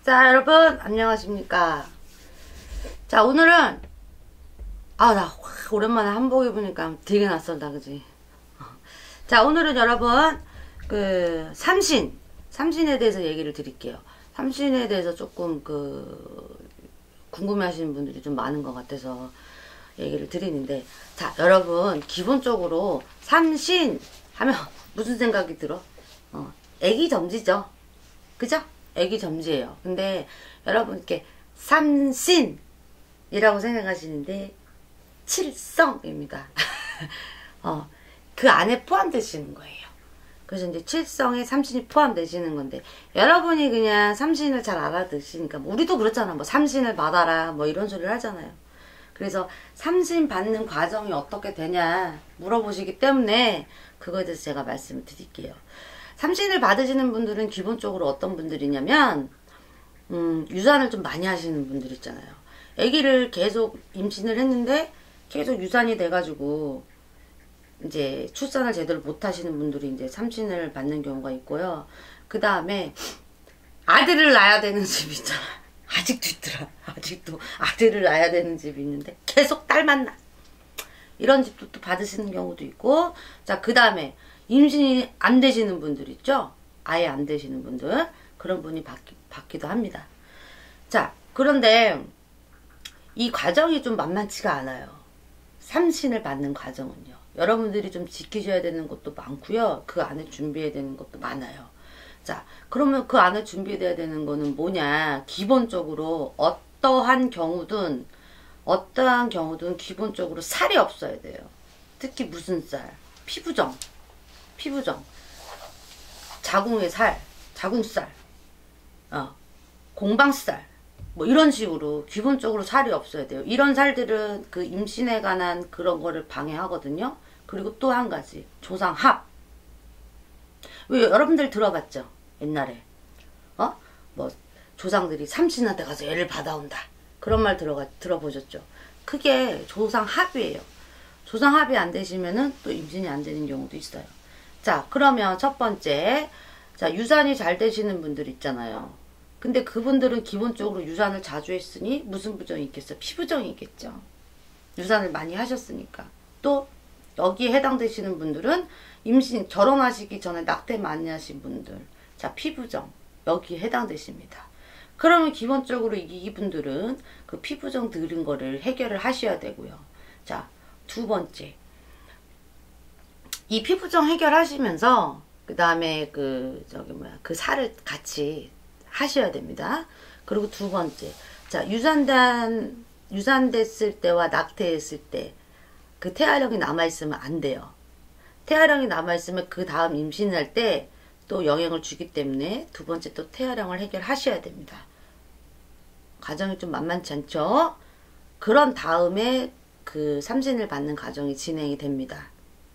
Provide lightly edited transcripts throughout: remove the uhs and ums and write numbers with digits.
자, 여러분 안녕하십니까. 자, 오늘은 나 오랜만에 한복 입으니까 되게 낯설다, 그지? 자, 오늘은 여러분 삼신에 대해서 얘기를 드릴게요. 삼신에 대해서 조금 궁금해 하시는 분들이 좀 많은 것 같아서 얘기를 드리는데, 자, 여러분 기본적으로 삼신 하면 무슨 생각이 들어? 애기 점지죠, 그죠? 애기 점지예요. 근데 여러분 이렇게 삼신이라고 생각하시는데 칠성입니다. 그 안에 포함되시는 거예요. 그래서 이제 칠성에 삼신이 포함되시는 건데, 여러분이 그냥 삼신을 잘 알아듣시니까, 우리도 그렇잖아. 뭐 삼신을 받아라 뭐 이런 소리를 하잖아요. 그래서 삼신 받는 과정이 어떻게 되냐 물어보시기 때문에 그거에 대해서 제가 말씀을 드릴게요. 삼신을 받으시는 분들은 기본적으로 어떤 분들이냐면, 유산을 좀 많이 하시는 분들 있잖아요. 아기를 계속 임신을 했는데 계속 유산이 돼가지고 이제 출산을 제대로 못 하시는 분들이 이제 삼신을 받는 경우가 있고요. 그 다음에 아들을 낳아야 되는 집이 있잖아. 아직도 있더라. 아직도 아들을 낳아야 되는 집이 있는데 계속 딸만 낳아. 이런 집도 또 받으시는 경우도 있고, 자, 그 다음에 임신이 안 되시는 분들 있죠? 아예 안 되시는 분들, 그런 분이 받기도 합니다. 자, 그런데 이 과정이 좀 만만치가 않아요. 삼신을 받는 과정은요. 여러분들이 좀 지키셔야 되는 것도 많고요. 그 안에 준비해야 되는 것도 많아요. 자, 그러면 그 안에 준비해야 되는 거는 뭐냐? 기본적으로 어떠한 경우든 기본적으로 살이 없어야 돼요. 특히 무슨 살? 피부정, 자궁의 살, 자궁살, 공방살, 뭐 이런 식으로 기본적으로 살이 없어야 돼요. 이런 살들은 그 임신에 관한 그런 거를 방해하거든요. 그리고 또 한 가지, 조상합. 왜 여러분들 들어봤죠? 옛날에 뭐 조상들이 삼신한테 가서 애를 받아온다, 그런 말 들어보셨죠? 그게 조상합이에요. 조상합이 안 되시면은 또 임신이 안 되는 경우도 있어요. 자, 그러면 첫 번째, 자, 유산이 잘 되시는 분들 있잖아요. 근데 그분들은 기본적으로 유산을 자주 했으니 무슨 부정이 있겠어? 피부정이 있겠죠. 유산을 많이 하셨으니까. 또 여기에 해당되시는 분들은 결혼하시기 전에 낙태 많이 하신 분들, 자, 피부정, 여기에 해당되십니다. 그러면 기본적으로 이분들은 그 피부정 들은 거를 해결을 하셔야 되고요. 자, 두 번째, 이 피부정 해결하시면서 그 다음에 그 살을 같이 하셔야 됩니다. 그리고 두 번째, 자, 유산됐을 때와 낙태했을 때 그 태아령이 남아있으면 안 돼요. 태아령이 남아있으면 그 다음 임신할 때 또 영향을 주기 때문에 두 번째 또 태아령을 해결하셔야 됩니다. 과정이 좀 만만치 않죠? 그런 다음에 그 삼신을 받는 과정이 진행이 됩니다.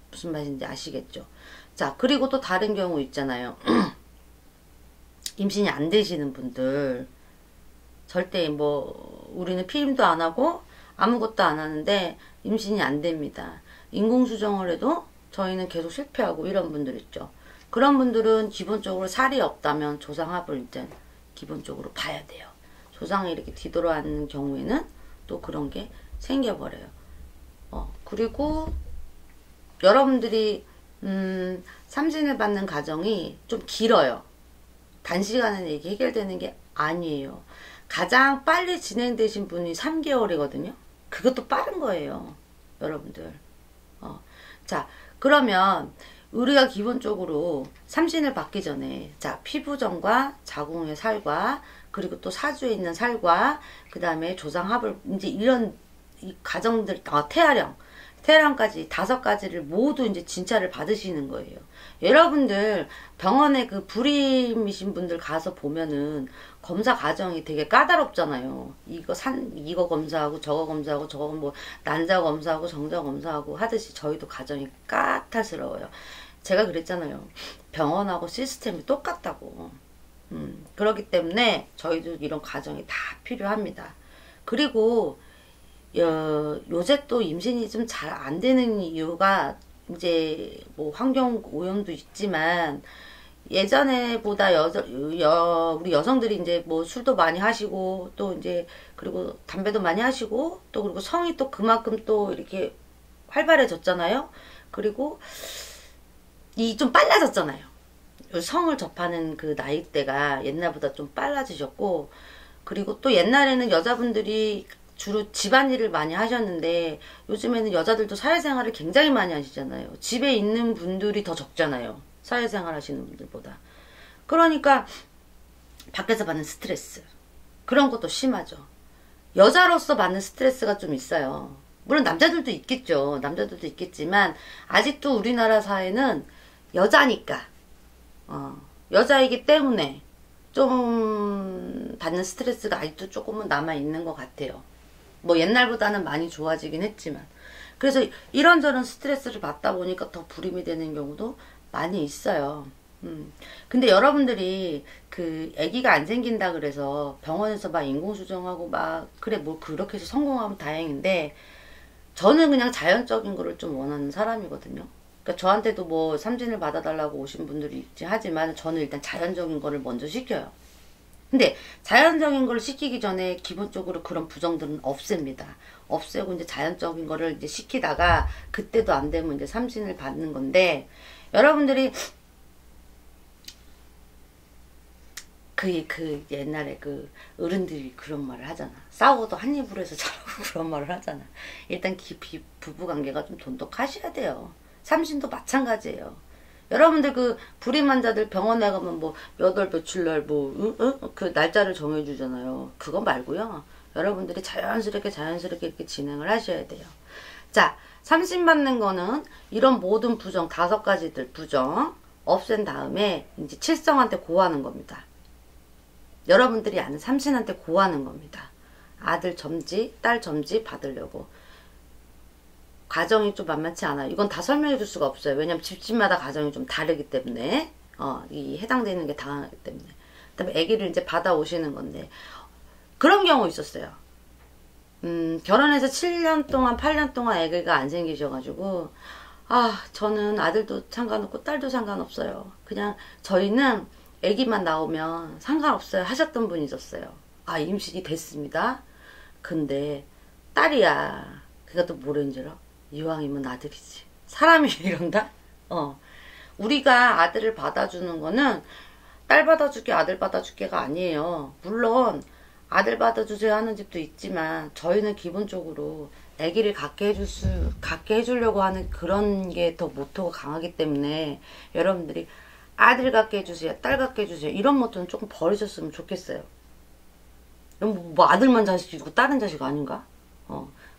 무슨 말인지 아시겠죠? 자, 그리고 또 다른 경우 있잖아요. 임신이 안 되시는 분들, 절대 뭐 우리는 피임도 안 하고 아무것도 안 하는데 임신이 안 됩니다. 인공수정을 해도 저희는 계속 실패하고 이런 분들 있죠. 그런 분들은 기본적으로 살이 없다면 조상합을 일단 기본적으로 봐야 돼요. 조상이 이렇게 뒤돌아앉는 경우에는 또 그런 게 생겨버려요. 그리고 여러분들이 삼신을 받는 과정이 좀 길어요. 단시간에 이게 해결되는 게 아니에요. 가장 빨리 진행되신 분이 3개월이거든요. 그것도 빠른 거예요, 여러분들. 자, 그러면 우리가 기본적으로 삼신을 받기 전에, 자, 피부정과 자궁의 살과 그리고 또 사주에 있는 살과 그 다음에 조상합을, 이제 이런 이 과정들, 태아령까지 5가지를 모두 이제 진찰을 받으시는 거예요. 여러분들 병원에 그 불임이신 분들 가서 보면은 검사 과정이 되게 까다롭잖아요. 이거 검사하고 저거 검사하고 저거 뭐 난자 검사하고 정자 검사하고 하듯이 저희도 과정이 까탈스러워요. 제가 그랬잖아요. 병원하고 시스템이 똑같다고. 그렇기 때문에 저희도 이런 과정이 다 필요합니다. 그리고 요새 또 임신이 좀 잘 안 되는 이유가 이제 뭐 환경 오염도 있지만 예전에보다 우리 여성들이 이제 뭐 술도 많이 하시고, 또 이제, 그리고 담배도 많이 하시고, 또 그리고 성이 또 그만큼 또 이렇게 활발해졌잖아요. 그리고 이 좀 빨라졌잖아요. 성을 접하는 그 나이대가 옛날보다 좀 빨라지셨고, 그리고 또 옛날에는 여자분들이 주로 집안일을 많이 하셨는데 요즘에는 여자들도 사회생활을 굉장히 많이 하시잖아요. 집에 있는 분들이 더 적잖아요. 사회생활 하시는 분들보다. 그러니까 밖에서 받는 스트레스, 그런 것도 심하죠. 여자로서 받는 스트레스가 좀 있어요. 물론 남자들도 있겠죠. 남자들도 있겠지만 아직도 우리나라 사회는 여자니까 여자이기 때문에 좀 받는 스트레스가 아직도 조금은 남아있는 것 같아요. 뭐 옛날보다는 많이 좋아지긴 했지만. 그래서 이런저런 스트레스를 받다 보니까 더 불임이 되는 경우도 많이 있어요. 근데 여러분들이 그 아기가 안 생긴다 그래서 병원에서 막 인공수정하고 막 그래 뭐 그렇게 해서 성공하면 다행인데, 저는 그냥 자연적인 거를 좀 원하는 사람이거든요. 그러니까 저한테도 뭐 삼진을 받아달라고 오신 분들이 있지 하지만 저는 일단 자연적인 거를 먼저 시켜요. 근데 자연적인 걸 시키기 전에 기본적으로 그런 부정들은 없앱니다. 없애고 이제 자연적인 거를 이제 시키다가 그때도 안 되면 이제 삼진을 받는 건데, 여러분들이 그 옛날에 그 어른들이 그런 말을 하잖아. 싸워도 한 입으로 해서 잘하고 그런 말을 하잖아. 일단 부부관계가 좀 돈독하셔야 돼요. 삼신도 마찬가지예요. 여러분들 그 불임 환자들 병원에 가면 뭐 몇 월 며칠 날 뭐 그 날짜를 정해주잖아요. 그거 말고요. 여러분들이 자연스럽게 이렇게 진행을 하셔야 돼요. 자, 삼신 받는 거는 이런 모든 부정 5가지들 부정 없앤 다음에 이제 칠성한테 고하는 겁니다. 여러분들이 아는 삼신한테 고하는 겁니다. 아들 점지, 딸 점지 받으려고. 과정이 좀 만만치 않아요. 이건 다 설명해 줄 수가 없어요. 왜냐면 집집마다 과정이 좀 다르기 때문에, 이 해당되는 게 다르기 때문에. 그 다음에 아기를 이제 받아오시는 건데, 그런 경우 있었어요. 결혼해서 7년 동안, 8년 동안 아기가 안 생기셔가지고, 저는 아들도 상관없고 딸도 상관없어요. 그냥 저희는 아기만 나오면 상관없어요 하셨던 분이 있었어요. 임신이 됐습니다. 근데 딸이야. 그가 또 뭐라는 줄 알아? 이왕이면 아들이지. 사람이 이런다? 우리가 아들을 받아주는 거는 딸 받아줄게 아들 받아줄게가 아니에요. 물론 아들 받아주세요 하는 집도 있지만 저희는 기본적으로 아기를 갖게 해주려고 하는 그런 게 더 모토가 강하기 때문에 여러분들이 아들 갖게 해주세요, 딸 갖게 해주세요 이런 모토는 조금 버리셨으면 좋겠어요. 뭐 아들만 자식이고 딸은 자식 아닌가?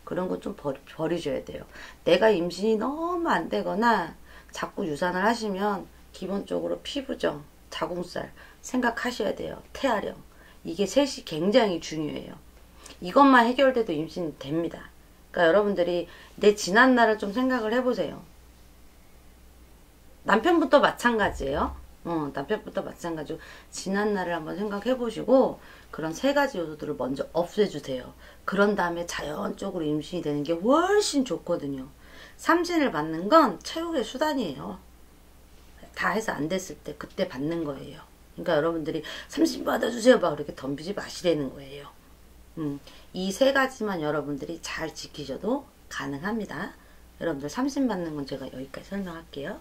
그런 건 좀 버리셔야 돼요. 내가 임신이 너무 안 되거나 자꾸 유산을 하시면 기본적으로 피부정, 자궁살 생각하셔야 돼요. 태아령. 이게 셋이 굉장히 중요해요. 이것만 해결돼도 임신이 됩니다. 그러니까 여러분들이 내 지난 날을 좀 생각을 해보세요. 남편부터 마찬가지예요. 남편부터 마찬가지고 지난 날을 한번 생각해 보시고 그런 3가지 요소들을 먼저 없애주세요. 그런 다음에 자연적으로 임신이 되는 게 훨씬 좋거든요. 삼진을 받는 건 최후의 수단이에요. 다 해서 안 됐을 때 그때 받는 거예요. 그러니까 여러분들이 삼진 받아주세요 막 이렇게 덤비지 마시라는 거예요. 이 3가지만 여러분들이 잘 지키셔도 가능합니다. 여러분들 삼진 받는 건 제가 여기까지 설명할게요.